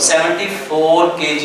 74 kg،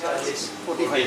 45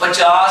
50